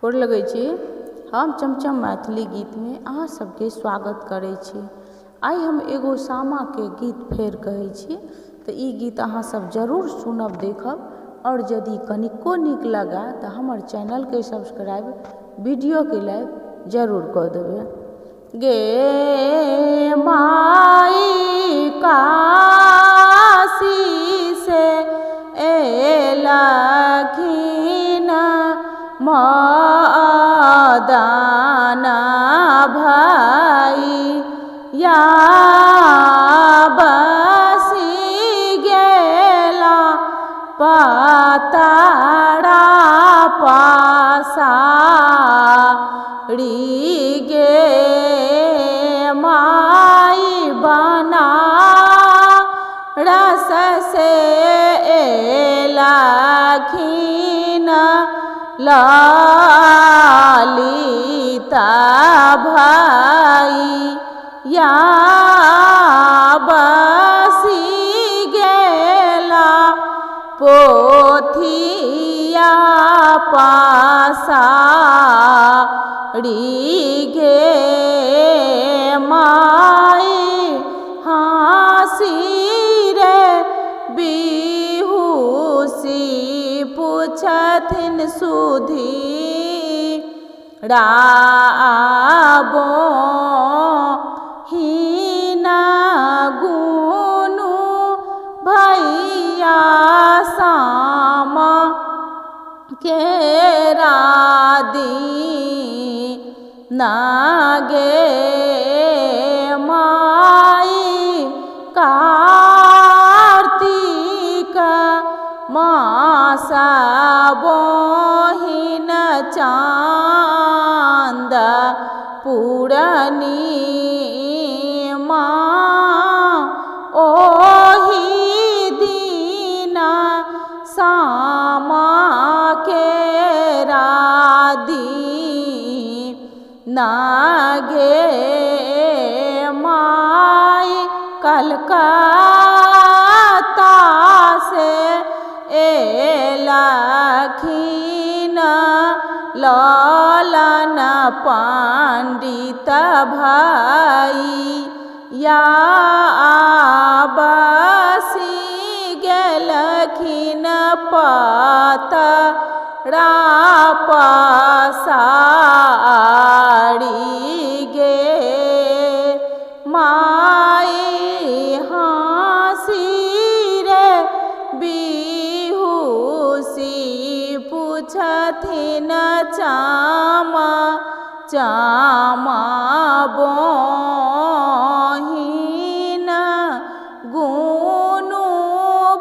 गोर लगै छी। हम चमचम मैथिली गीत में अहाँ सबके स्वागत करै छी। आइ हम एगो सामा के गीत फेर कहै छी तऽ ई गीत अहाँ सब जरूर सुनब देखब और यदि कनिको नीक लगे तऽ हमर चैनल के सब्सक्राइब वीडियो के लाइक जरूर कऽ देबै। गे माई काशी से एलखिन मदन भाई या बसी गेला पातारा पासारी गे माई बना रस से एलखिन ललिता भाई या बसी गेला पोथिया पासारी गे माई हाँसी रे बिहुसी पूछथिन सुधी राबो हीना गुनु भैया साम के रादी नागे माई कार्तिक मासा बोहिन चांद पूरनी ओही दीना सामा के रादी नागे माई कलकत्ता से एलखिन ललन पंडित भाई या बसी गेलखिन पातारा पासारी गे माई हाँसी रे बिहुसी पूछथिन चामा चामा बोहिन गुनु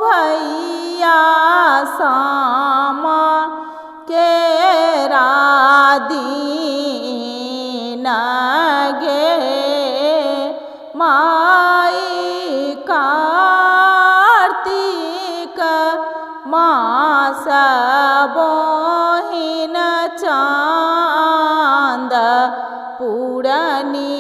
भैया सामा के रादी नागे माई कार्तिक मास बोहिन चांद पूरनी